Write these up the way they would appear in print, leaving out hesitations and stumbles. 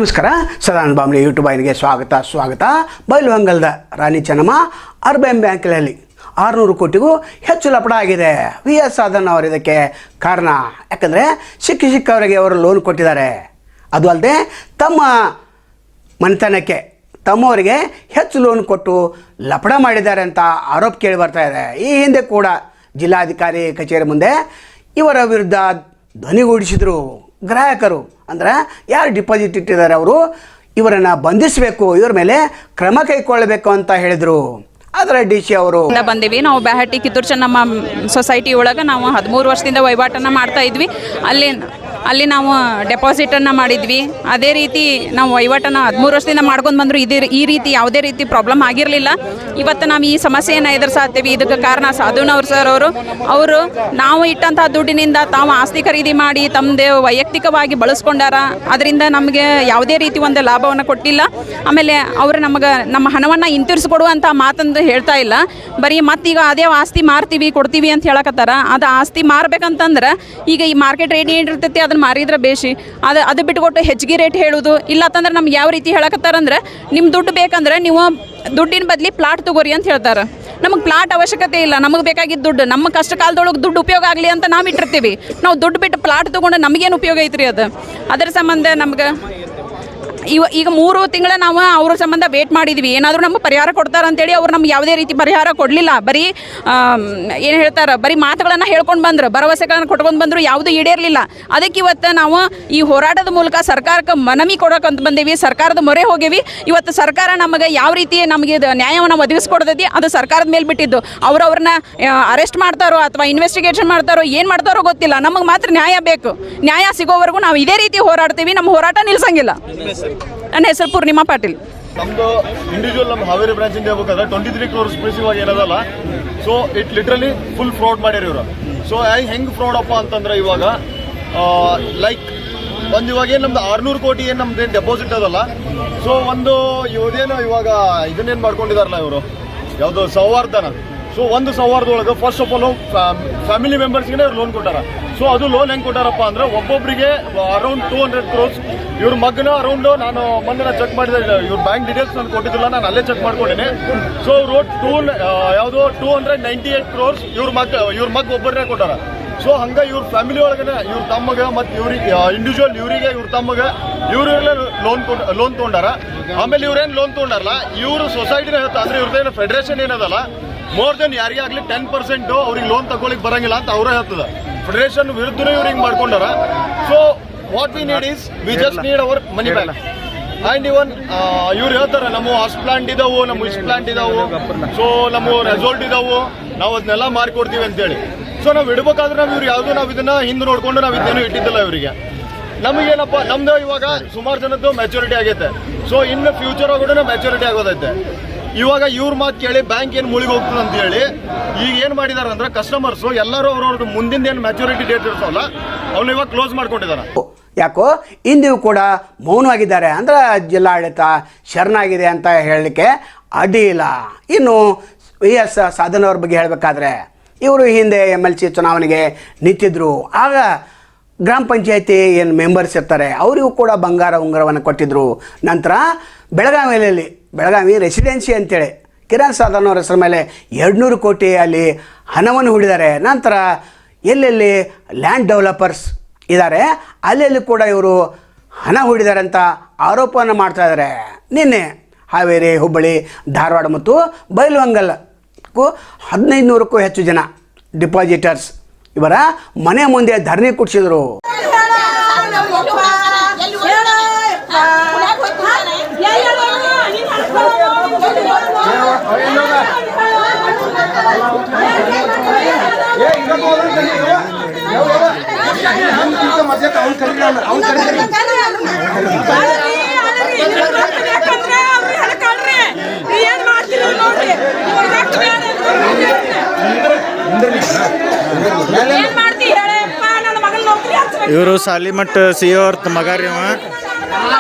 ನಮಸ್ಕಾರ. ಸದಾನಂದ ಬಾಂಬ್ಲೆ ಯೂಟ್ಯೂಬ್ ಐನಿಗೆ ಸ್ವಾಗತ. ಬೈಲಹೊಂಗಲದ ರಾಣಿ ಚೆನ್ನಮ್ಮ ಅರ್ಬನ್ ಬ್ಯಾಂಕ್ನಲ್ಲಿ 600 ಕೋಟಿಗೂ ಹೆಚ್ಚು ಲಪಡ ಆಗಿದೆ. VS ಸಾಧನ್ ಅವರು ಇದಕ್ಕೆ ಕಾರಣ. ಯಾಕಂದರೆ ಸಿಕ್ಕವರಿಗೆ ಅವರು ಲೋನ್ ಕೊಟ್ಟಿದ್ದಾರೆ. ಅದು ಅಲ್ಲದೆ ತಮ್ಮ ಮನೆತನಕ್ಕೆ ತಮ್ಮವರಿಗೆ ಹೆಚ್ಚು ಲೋನ್ ಕೊಟ್ಟು ಲಪಡ ಮಾಡಿದ್ದಾರೆ ಅಂತ ಆರೋಪ ಕೇಳಿ ಬರ್ತಾ ಇದೆ. ಈ ಹಿಂದೆ ಕೂಡ ಜಿಲ್ಲಾಧಿಕಾರಿ ಕಚೇರಿ ಮುಂದೆ ಇವರ ವಿರುದ್ಧ ಧ್ವನಿಗೂಡಿಸಿದರು. ಗ್ರಾಹಕರು ಅಂದರೆ ಯಾರು ಡಿಪಾಸಿಟ್ ಇಟ್ಟಿದ್ದಾರೆ ಅವರು ಇವರನ್ನು ಬಂಧಿಸಬೇಕು, ಇವರ ಮೇಲೆ ಕ್ರಮ ಕೈಗೊಳ್ಳಬೇಕು ಅಂತ ಹೇಳಿದರು. ಆದರೆ DC ಅವರು ಬಂದಿವಿ. ನಾವು ಬ್ಯಾಹಟ್ಟಿ ಕಿತ್ತೂರು ನಮ್ಮ ಸೊಸೈಟಿ ಒಳಗೆ ನಾವು 13 ವರ್ಷದಿಂದ ವಹಿವಾಟನ್ನು ಮಾಡ್ತಾ ಇದ್ವಿ. ಅಲ್ಲಿ ನಾವು ಡೆಪಾಸಿಟನ್ನು ಮಾಡಿದ್ವಿ. ಅದೇ ರೀತಿ ನಾವು ವಹಿವಾಟನ್ನು 13 ವರ್ಷದಿಂದ ಮಾಡ್ಕೊಂಡು ಬಂದರು. ಈ ರೀತಿ ಯಾವುದೇ ರೀತಿ ಪ್ರಾಬ್ಲಮ್ ಆಗಿರಲಿಲ್ಲ. ಇವತ್ತು ನಾವು ಈ ಸಮಸ್ಯೆಯನ್ನು ಎದುರಿಸಾತೀವಿ. ಇದಕ್ಕೆ ಕಾರಣ ಸಾಧುನವ್ರು ಸರ್ ಅವರು ನಾವು ಇಟ್ಟಂಥ ದುಡ್ಡಿನಿಂದ ತಾವು ಆಸ್ತಿ ಖರೀದಿ ಮಾಡಿ ತಮ್ಮದೇ ವೈಯಕ್ತಿಕವಾಗಿ ಬಳಸ್ಕೊಂಡಾರ. ಅದರಿಂದ ನಮಗೆ ಯಾವುದೇ ರೀತಿ ಒಂದು ಲಾಭವನ್ನು ಕೊಟ್ಟಿಲ್ಲ. ಆಮೇಲೆ ಅವರು ನಮ್ಮ ಹಣವನ್ನು ಹಿಂತಿರಿಸ್ಕೊಡುವಂಥ ಮಾತಂದು ಹೇಳ್ತಾ ಇಲ್ಲ. ಬರೀ ಮತ್ತೀಗ ಅದೇ ಆಸ್ತಿ ಮಾರ್ತೀವಿ ಕೊಡ್ತೀವಿ ಅಂತ ಹೇಳಕತ್ತಾರ. ಅದು ಆಸ್ತಿ ಮಾರ್ಬೇಕಂತಂದ್ರೆ ಈಗ ಈ ಮಾರ್ಕೆಟ್ ರೇಟ್ ಏನಿರ್ತೈತಿ ಅದನ್ನು ಮಾರಿದ್ರೆ ಬೇಷಿ. ಅದು ಬಿಟ್ಕೊಟ್ಟು ಹೆಚ್ಚಿಗೆ ರೇಟ್ ಹೇಳೋದು ಇಲ್ಲತ್ತಂದ್ರೆ ನಮ್ಗೆ ಯಾವ ರೀತಿ ಹೇಳಕತ್ತಾರಂದ್ರೆ ನಿಮ್ಮ ದುಡ್ಡು ಬೇಕಂದ್ರೆ ನೀವು ದುಡ್ಡಿನ ಬದಲಿ ಪ್ಲಾಟ್ ತಗೋರಿ ಅಂತ ಹೇಳ್ತಾರೆ. ನಮಗೆ ಪ್ಲಾಟ್ ಅವಶ್ಯಕತೆ ಇಲ್ಲ. ನಮಗೆ ಬೇಕಾಗಿದ್ದ ದುಡ್ಡು ನಮ್ಮ ಕಷ್ಟ ಕಾಲದೊಳಗೆ ದುಡ್ಡು ಉಪಯೋಗ ಆಗಲಿ ಅಂತ ನಾವು ಇಟ್ಟಿರ್ತೀವಿ. ನಾವು ದುಡ್ಡು ಬಿಟ್ಟು ಪ್ಲಾಟ್ ತೊಗೊಂಡು ನಮಗೇನು ಉಪಯೋಗ ಐತ್ರಿ? ಅದು ಅದರ ಸಂಬಂಧ ನಮ್ಗೆ ಈಗ 3 ತಿಂಗಳ ನಾವು ಅವ್ರ ಸಂಬಂಧ ವೇಟ್ ಮಾಡಿದ್ವಿ. ಏನಾದರೂ ನಮ್ಗೆ ಪರಿಹಾರ ಕೊಡ್ತಾರಂತೇಳಿ ಅವ್ರು ನಮ್ಗೆ ಯಾವುದೇ ರೀತಿ ಪರಿಹಾರ ಕೊಡಲಿಲ್ಲ. ಬರೀ ಏನು ಹೇಳ್ತಾರೆ, ಬರೀ ಮಾತುಗಳನ್ನು ಹೇಳ್ಕೊಂಡು ಬಂದರು, ಭರವಸೆಗಳನ್ನು ಕೊಟ್ಕೊಂಡು ಬಂದರು, ಯಾವುದೂ ಈಡೇರಲಿಲ್ಲ. ಅದಕ್ಕೆ ಇವತ್ತು ನಾವು ಈ ಹೋರಾಟದ ಮೂಲಕ ಸರ್ಕಾರಕ್ಕೆ ಮನವಿ ಕೊಡೋಕಂತ ಬಂದೇವಿ. ಸರ್ಕಾರದ ಮೊರೆ ಹೋಗೇವಿ. ಇವತ್ತು ಸರ್ಕಾರ ನಮಗೆ ಯಾವ ರೀತಿ ನಮಗೆ ನ್ಯಾಯವನ್ನು ಒದಗಿಸ್ಕೊಡ್ತೈತಿ ಅದು ಸರ್ಕಾರದ ಮೇಲೆ ಬಿಟ್ಟಿದ್ದು. ಅವ್ರನ್ನ ಅರೆಸ್ಟ್ ಮಾಡ್ತಾರೋ ಅಥವಾ ಇನ್ವೆಸ್ಟಿಗೇಷನ್ ಮಾಡ್ತಾರೋ ಏನು ಮಾಡ್ತಾರೋ ಗೊತ್ತಿಲ್ಲ. ನಮಗೆ ಮಾತ್ರ ನ್ಯಾಯ ಬೇಕು. ನ್ಯಾಯ ಸಿಗೋವರೆಗೂ ನಾವು ಇದೇ ರೀತಿ ಹೋರಾಡ್ತೀವಿ. ನಮ್ಮ ಹೋರಾಟ ನಿಲ್ಸಂಗಿಲ್ಲ. ನನ್ನ ಹೆಸರು ಪೂರ್ಣಿಮಾ ಪಾಟೀಲ್. ನಮ್ದು ಇಂಡಿವಿಜುವಲ್ ನಮ್ಮ ಹಾವೇರಿ ಬ್ರಾಂಚ್ ಇಂದ ಹೇಳ್ಬೇಕಾದ್ರೆ 23 crores ಸ್ಪೆಸಿಫಿಕ್ ಏನದಲ್ಲ. So it literally full fraud ಮಾಡ್ಯಾರ ಇವರು. ಸೊ ಹೆಂಗ್ ಫ್ರಾಡ್ ಅಪ್ಪ ಅಂತಂದ್ರೆ ಇವಾಗ ಇವಾಗ ಏನು ನಮ್ದು 600 ಕೋಟಿ ಏನು ನಮ್ದೇನು ಡೆಪಾಸಿಟ್ ಅದಲ್ಲ. ಸೊ ಇವ್ರದೇನು ಇವಾಗ ಇದನ್ನೇನು ಮಾಡ್ಕೊಂಡಿದಾರಲ್ಲ ಇವರು, ಯಾವುದು ಸೌಹಾರ್ದನ. ಸೊ ಒಂದು ಸೌಹಾರ್ದೊಳಗೆ ಫಸ್ಟ್ ಆಫ್ ಆಲ್ ಫ್ಯಾಮಿಲಿ ಮೆಂಬರ್ಸ್ಗೆ ಲೋನ್ ಕೊಟ್ಟಾರ. ಸೊ ಅದು ಲೋನ್ ಹೆಂಗೆ ಕೊಟ್ಟಾರಪ್ಪ ಅಂದ್ರೆ ಒಬ್ಬೊಬ್ಬರಿಗೆ ಅರೌಂಡ್ 200 crores. ಇವ್ರ ಮಗನ ಅರೌಂಡ್ ನಾನು ಮೊನ್ನೆ ಚೆಕ್ ಮಾಡಿದೆ, ಇವ್ರ ಬ್ಯಾಂಕ್ ಡೀಟೇಲ್ಸ್ ನಾನು ಕೊಟ್ಟಿದ್ದಿಲ್ಲ, ನಾನು ಅಲ್ಲೇ ಚೆಕ್ ಮಾಡ್ಕೊಂಡಿನಿ. ಸೊ ಯಾವುದು 298 crores ಇವ್ರ ಮಗ ಒಬ್ಬರೇ ಕೊಟ್ಟಾರ. ಸೊ ಹಂಗ ಇವ್ರ ಫ್ಯಾಮಿಲಿ ಒಳಗನೆ ಇವ್ರ ತಮ್ಮಗ ಮತ್ತು ಇವ್ರಿಗೆ ಇಂಡಿವಿಜುವಲ್ ಇವರಿಗೆ ಇವ್ರ ತಮ್ಮಗ ಇವ್ರೆಲ್ಲ ಲೋನ್ ತೊಗೊಂಡಾರ. ಆಮೇಲೆ ಇವ್ರೇನು ಲೋನ್ ತೊಗೊಂಡಾರಲ್ಲ ಇವರು ಸೊಸೈಟಿನ ಹೇಳ್ತಾ ಅಂದ್ರೆ ಇವ್ರದ್ದೇನು ಫೆಡರೇಷನ್ ಏನದಲ್ಲ ಮೋರ್ ದೆನ್ ಯಾರಿಗೆ ಆಗಲಿ 10% ಅವ್ರಿಗೆ ಲೋನ್ ತಗೊಳ್ಳಿಕ್ ಬರಂಗಿಲ್ಲ ಅಂತ ಅವರೇ ಹೇಳ್ತದ. ಫೆಡರೇಷನ್ ವಿರುದ್ಧನೇ ಇವ್ರು ಹಿಂಗೆ ಮಾಡ್ಕೊಂಡಾರ. So what we need is we just need our money back. And ಇವನ್ ಇವ್ರು ಹೇಳ್ತಾರೆ ನಮ್ಮ ಅಷ್ಟು ಪ್ಲಾಂಟ್ ಇದಾವು, ನಮ್ಮ ಇಷ್ಟು ಪ್ಲಾಂಟ್ ಇದಾವು, ಸೊ ನಮ್ಮ ರೆಸಾರ್ಟ್ ಇದಾವು, ನಾವು ಅದನ್ನೆಲ್ಲ ಮಾರ್ಕೊಡ್ತೀವಿ ಅಂತೇಳಿ. ಸೊ ನಾವು ಇಡ್ಬೇಕಾದ್ರೆ ನಾವು ಇದನ್ನ ಹಿಂದೆ ನೋಡ್ಕೊಂಡು ನಾವು ಇದನ್ನೇನು ಇಟ್ಟಿದ್ದಿಲ್ಲ ಇವರಿಗೆ. ನಮಗೇನಪ್ಪ ನಮ್ದು ಇವಾಗ ಸುಮಾರು ಜನದ್ದು ಮೆಚುರಿಟಿ ಆಗೈತೆ. ಸೊ ಇನ್ನು ಫ್ಯೂಚರ್ ಕೂಡ ಮೆಚುರಿಟಿ ಆಗೋದೈತೆ. ಇವಾಗ ಇವ್ರ ಮಾತು ಕೇಳಿ ಬ್ಯಾಂಕ್ ಏನು ಮುಳುಗಿ ಹೋಗ್ತದೆ ಅಂತ ಹೇಳಿ ಈಗ ಏನು ಮಾಡಿದಾರೆ ಅಂದ್ರೆ ಕಸ್ಟಮರ್ಸು ಎಲ್ಲರೂ ಅವ್ರವ್ರದ್ದು ಮುಂದಿನ ಏನು ಮ್ಯಾಚುರಿಟಿ ಡೇಟ್ ಇರ್ತಾವಲ್ಲ ಅವನ್ನ ಇವಾಗ ಕ್ಲೋಸ್ ಮಾಡ್ಕೊಂಡಿದ್ದಾರೆ. ಯಾಕೋ ಇಂದಿಗೂ ಕೂಡ ಮೌನವಾಗಿದ್ದಾರೆ. ಅಂದರೆ ಜಿಲ್ಲಾಡಳಿತ ಶರಣಾಗಿದೆ ಅಂತ ಹೇಳಲಿಕ್ಕೆ ಅಡ್ಡಿ ಇಲ್ಲ. ಇನ್ನು VS ಸಾಧನ್ ಅವ್ರ ಬಗ್ಗೆ ಹೇಳಬೇಕಾದ್ರೆ ಇವರು ಹಿಂದೆ MLC ಚುನಾವಣೆಗೆ ನಿಂತಿದ್ದರು. ಆಗ ಗ್ರಾಮ ಪಂಚಾಯತಿ ಏನು ಮೆಂಬರ್ಸ್ ಇರ್ತಾರೆ ಅವರಿಗೂ ಕೂಡ ಬಂಗಾರ ಉಂಗುರವನ್ನು ಕೊಟ್ಟಿದ್ದರು. ನಂತರ ಬೆಳಗಾವಿ ರೆಸಿಡೆನ್ಸಿ ಅಂತೇಳಿ ಕಿರಣ್ ಸಾಧನ್ ಅವ್ರ ಹೆಸರ ಮೇಲೆ 200 ಕೋಟಿ ಅಲ್ಲಿ ಹಣವನ್ನು ಹೂಡಿದ್ದಾರೆ. ನಂತರ ಎಲ್ಲೆಲ್ಲಿ ಲ್ಯಾಂಡ್ ಡೆವಲಪರ್ಸ್ ಇದ್ದಾರೆ ಅಲ್ಲೆಲ್ಲಿ ಕೂಡ ಇವರು ಹಣ ಹೂಡಿದ್ದಾರೆ ಅಂತ ಆರೋಪವನ್ನು ಮಾಡ್ತಾ ಇದ್ದಾರೆ. ನಿನ್ನೆ ಹಾವೇರಿ, ಹುಬ್ಬಳ್ಳಿ, ಧಾರವಾಡ ಮತ್ತು ಬೈಲಹೊಂಗಲಕ್ಕೂ 1500ಕ್ಕೂ ಹೆಚ್ಚು ಜನ ಡಿಪಾಸಿಟರ್ಸ್ ಇವರ ಮನೆ ಮುಂದೆ ಧರಣಿ ಕೂಡಿಸಿದರು. ಇವರು ಸಾಲಿಮಠ್ CO ಅವ್ರ ಮಗ ರೀ.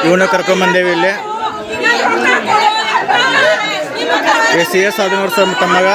ಇವನ್ನ ಕರ್ಕೊಂಬಂದೇವಿ ಇಲ್ಲಿ. CS ಸಾಧನ್ ಅವ್ರ ತಮ್ಮಗ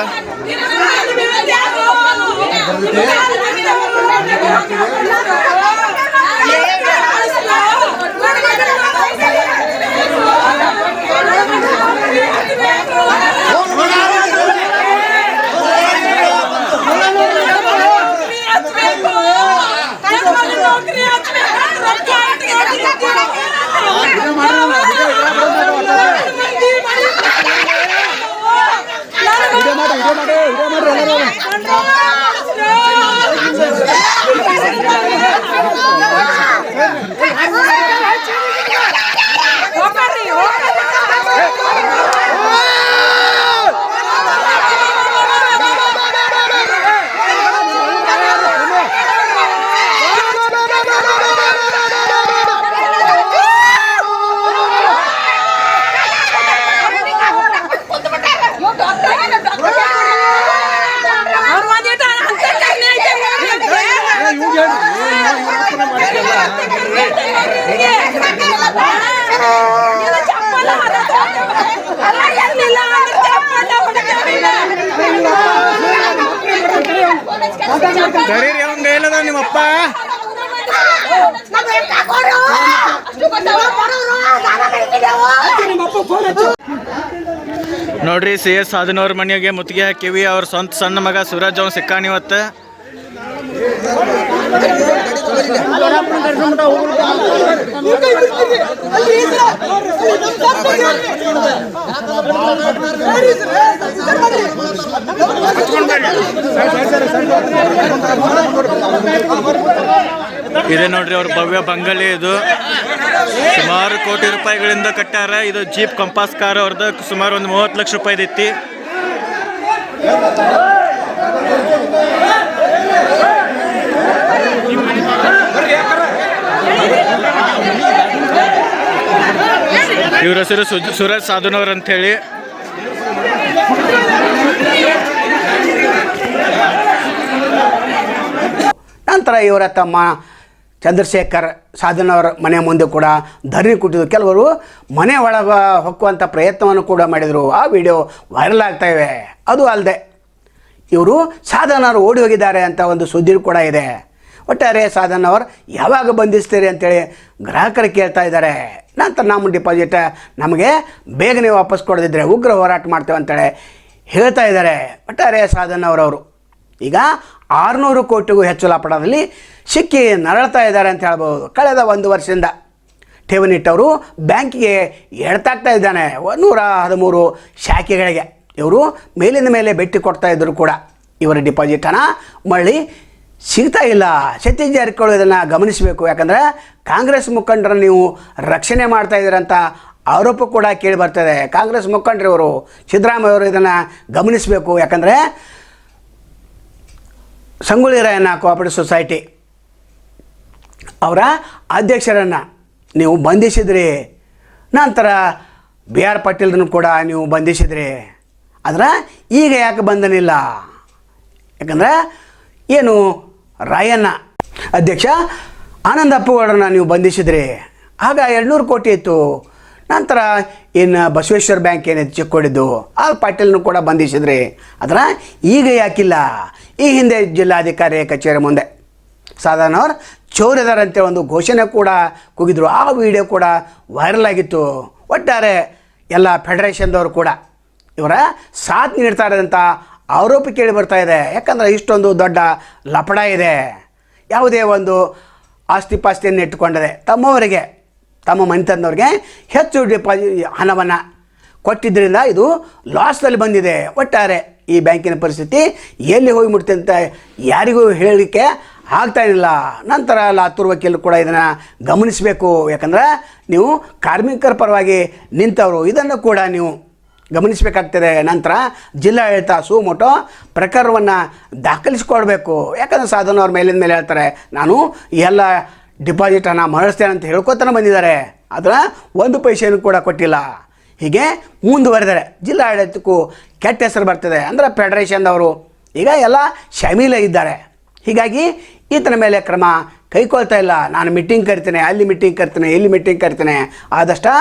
ಕರೀರಿ ಅವಂಗ ಹೇಳದ ನಿಮ್ಮಪ್ಪ ನೋಡ್ರಿ ಸಿ ಎಸ್ ಸಾಧನವ್ರ ಮನೆಗೆ ಮುತ್ತಿಗೆ ಹಾಕಿವಿ. ಅವ್ರ ಸ್ವಂತ ಸಣ್ಣ ಮಗ ಸೂರಜ್ ಅವ್ನು ಸಿಕ್ಕಾನ ಇವತ್ತು. ಇದೆ ನೋಡ್ರಿ ಅವ್ರ ಭವ್ಯ ಬಂಗಲೆ. ಇದು ಸುಮಾರು ಕೋಟಿ ರೂಪಾಯಿಗಳಿಂದ ಕಟ್ಟಾರ. ಇದು ಜೀಪ್ ಕಂಪಾಸ್ ಕಾರ್ ಅವ್ರದ್ದು ಸುಮಾರು ಒಂದು 30 ಲಕ್ಷ ರೂಪಾಯಿ ಐತಿ. ಇವ್ರ ಹೆಸರು ಸೂರಜ್ ಸಾಧನವ್ರ ಅಂತ ಹೇಳಿ. ನಂತರ ಇವರ ತಮ್ಮ ಚಂದ್ರಶೇಖರ್ ಸಾಧನವರ ಮನೆ ಮುಂದೆ ಕೂಡ ಧರಣಿ ಕೂತಿದ್ದು. ಕೆಲವರು ಮನೆ ಒಳಗೆ ಹೊಕ್ಕುವಂಥ ಪ್ರಯತ್ನವನ್ನು ಕೂಡ ಮಾಡಿದರು. ಆ ವಿಡಿಯೋ ವೈರಲ್ ಆಗ್ತಾಯಿವೆ. ಅದು ಅಲ್ಲದೆ ಇವರು ಸಾಧನವರು ಓಡಿ ಹೋಗಿದ್ದಾರೆ ಅಂತ ಒಂದು ಸುದ್ದಿ ಕೂಡ ಇದೆ. ಒಟ್ಟಾರೆ ಸಾಧನವರು ಯಾವಾಗ ಬಂಧಿಸ್ತೀರಿ ಅಂತೇಳಿ ಗ್ರಾಹಕರು ಕೇಳ್ತಾ ಇದ್ದಾರೆ. ನಂತರ ನಮ್ಮ ಡಿಪಾಸಿಟ್ ನಮಗೆ ಬೇಗನೆ ವಾಪಸ್ ಕೊಡದಿದ್ದರೆ ಉಗ್ರ ಹೋರಾಟ ಮಾಡ್ತೇವೆ ಅಂತೇಳಿ ಹೇಳ್ತಾ ಇದ್ದಾರೆ. ಒಟ್ಟಾರೆ ಸಾಧನವರವರು ಈಗ 600 ಕೋಟಿಗೂ ಹೆಚ್ಚು ಲಪಡದಲ್ಲಿ ಸಿಕ್ಕಿ ನರಳ್ತಾ ಇದ್ದಾರೆ ಅಂತ ಹೇಳ್ಬೋದು. ಕಳೆದ 1 ವರ್ಷದಿಂದ ಠೇವಣಿಟ್ಟವರು ಬ್ಯಾಂಕಿಗೆ ಎಡ್ತಾಗ್ತಾ ಇದ್ದಾನೆ 113 ಶಾಖೆಗಳಿಗೆ. ಇವರು ಮೇಲಿನ ಮೇಲೆ ಭೇಟಿ ಕೊಡ್ತಾ ಇದ್ದರು ಕೂಡ ಇವರ ಡಿಪಾಸಿಟ್ ಹಣ ಮರಳಿ ಸಿಗ್ತಾ ಇಲ್ಲ. ಸತೀಶ್ ಜಾರಕಿಹೊಳಿ ಇದನ್ನು ಗಮನಿಸಬೇಕು. ಯಾಕಂದರೆ ಕಾಂಗ್ರೆಸ್ ಮುಖಂಡರನ್ನು ನೀವು ರಕ್ಷಣೆ ಮಾಡ್ತಾ ಇದ್ದೀರಂತ ಆರೋಪ ಕೂಡ ಕೇಳಿ ಬರ್ತದೆ. ಕಾಂಗ್ರೆಸ್ ಮುಖಂಡರವರು ಸಿದ್ದರಾಮಯ್ಯ ಅವರು ಇದನ್ನು ಗಮನಿಸಬೇಕು. ಯಾಕಂದರೆ ಸಂಗೊಳ್ಳಿ ರಾಯಣ್ಣ ಕೋಆಪರೇಟಿವ್ ಸೊಸೈಟಿ ಅವರ ಅಧ್ಯಕ್ಷರನ್ನು ನೀವು ಬಂಧಿಸಿದ್ರಿ. ನಂತರ ಬಿ ಆರ್ ಪಾಟೀಲ್ರನ್ನು ಕೂಡ ನೀವು ಬಂಧಿಸಿದ್ರಿ. ಆದರೆ ಈಗ ಯಾಕೆ ಬಂಧನಿಲ್ಲ? ಯಾಕಂದರೆ ಏನು ರಾಯಣ್ಣ ಅಧ್ಯಕ್ಷ ಆನಂದಪ್ಪಗೌಡರನ್ನ ನೀವು ಬಂಧಿಸಿದ್ರಿ. ಆಗ 200 ಕೋಟಿ ಇತ್ತು. ನಂತರ ಇನ್ನು ಬಸವೇಶ್ವರ ಬ್ಯಾಂಕ್ ಏನಿತ್ತು ಚೆಕ್ ಕೊಡಿದ್ದು ಆ ಪಾಟೀಲ್ನು ಕೂಡ ಬಂಧಿಸಿದ್ರಿ. ಆದರೆ ಈಗ ಯಾಕಿಲ್ಲ? ಈ ಹಿಂದೆ ಜಿಲ್ಲಾಧಿಕಾರಿ ಕಚೇರಿ ಮುಂದೆ ಸಾಧನವ್ರು ಚೌರ್ಯದಾರಂತೆ ಒಂದು ಘೋಷಣೆ ಕೂಡ ಕೂಗಿದ್ರು. ಆ ವಿಡಿಯೋ ಕೂಡ ವೈರಲ್ ಆಗಿತ್ತು. ಒಟ್ಟಾರೆ ಎಲ್ಲ ಫೆಡರೇಷನ್ದವರು ಕೂಡ ಇವರ ಸಾಥ್ ನೀಡ್ತಾ ಇರೋದಂಥ ಆರೋಪ ಕೇಳಿ ಬರ್ತಾ ಇದೆ. ಯಾಕಂದರೆ ಇಷ್ಟೊಂದು ದೊಡ್ಡ ಲಪಡ ಇದೆ. ಯಾವುದೇ ಒಂದು ಆಸ್ತಿ ಪಾಸ್ತಿಯನ್ನು ಇಟ್ಟುಕೊಂಡಿದೆ ತಮ್ಮವರಿಗೆ ತಮ್ಮ ಮನೆತನದವ್ರಿಗೆ ಹೆಚ್ಚು ಡಿಪಾಸಿಟ್ ಹಣವನ್ನು ಕೊಟ್ಟಿದ್ದರಿಂದ ಇದು ಲಾಸ್ದಲ್ಲಿ ಬಂದಿದೆ. ಒಟ್ಟಾರೆ ಈ ಬ್ಯಾಂಕಿನ ಪರಿಸ್ಥಿತಿ ಎಲ್ಲಿ ಹೋಗಿ ಮುಟ್ತೆ ಅಂತ ಯಾರಿಗೂ ಹೇಳಲಿಕ್ಕೆ ಆಗ್ತಾಯಿಲ್ಲ. ನಂತರ ಲಾತೂರ್ ವಕೀಲರು ಕೂಡ ಇದನ್ನು ಗಮನಿಸಬೇಕು. ಯಾಕಂದರೆ ನೀವು ಕಾರ್ಮಿಕರ ಪರವಾಗಿ ನಿಂತವರು, ಇದನ್ನು ಕೂಡ ನೀವು ಗಮನಿಸಬೇಕಾಗ್ತದೆ. ನಂತರ ಜಿಲ್ಲಾಡಳಿತ ಸುಮೋಟೋ ಪ್ರಕರಣವನ್ನು ದಾಖಲಿಸಿಕೊಡ್ಬೇಕು. ಯಾಕಂದರೆ ಸಾಧನವ್ರ ಮೇಲಿಂದ ಮೇಲೆ ಹೇಳ್ತಾರೆ ನಾನು ಎಲ್ಲ ಡಿಪಾಸಿಟನ್ನು ಮರಳಿಸ್ತೇನೆ ಅಂತ ಹೇಳ್ಕೊತಾನೆ ಬಂದಿದ್ದಾರೆ. ಆದರೆ 1 ಪೈಸೆನೂ ಕೂಡ ಕೊಟ್ಟಿಲ್ಲ. ಹೀಗೆ ಮುಂದುವರೆದರೆ ಜಿಲ್ಲಾಡಳಿತಕ್ಕೂ ಕೆಟ್ಟ ಹೆಸರು ಬರ್ತದೆ. ಅಂದರೆ ಫೆಡರೇಷನ್ದವರು ಈಗ ಎಲ್ಲ ಶಾಮೀಲ ಇದ್ದಾರೆ. ಹೀಗಾಗಿ ಈತನ ಮೇಲೆ ಕ್ರಮ ಕೈಗೊಳ್ತಾ ಇಲ್ಲ. ನಾನು ಮೀಟಿಂಗ್ ಕರಿತೇನೆ, ಅಲ್ಲಿ ಮೀಟಿಂಗ್ ಕರಿತೇನೆ, ಇಲ್ಲಿ ಮೀಟಿಂಗ್ ಕರಿತೇನೆ, ಆದಷ್ಟು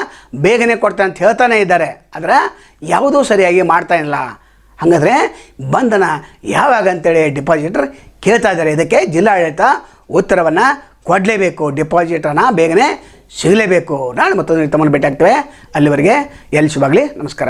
ಬೇಗನೆ ಕೊಡ್ತೇನೆ ಅಂತ ಹೇಳ್ತಾನೆ ಇದ್ದಾರೆ. ಆದರೆ ಯಾವುದೂ ಸರಿಯಾಗಿ ಮಾಡ್ತಾ ಇಲ್ಲ. ಹಾಗಾದರೆ ಬಂಧನ ಯಾವಾಗ ಅಂತೇಳಿ ಡಿಪಾಸಿಟರ್ ಕೇಳ್ತಾ ಇದ್ದಾರೆ. ಇದಕ್ಕೆ ಜಿಲ್ಲಾಡಳಿತ ಉತ್ತರವನ್ನು ಕೊಡಲೇಬೇಕು. ಡಿಪಾಸಿಟನ್ನು ಬೇಗನೆ ಸಿಗಲೇಬೇಕು. ನಾಳೆ ಮತ್ತೊಂದು ತಮ್ಮನ್ನು ಭೇಟಿ ಆಗ್ತೇವೆ. ಅಲ್ಲಿವರೆಗೆ ಎಲ್ಲಿ ಶುಭಾಗಲಿ. ನಮಸ್ಕಾರ.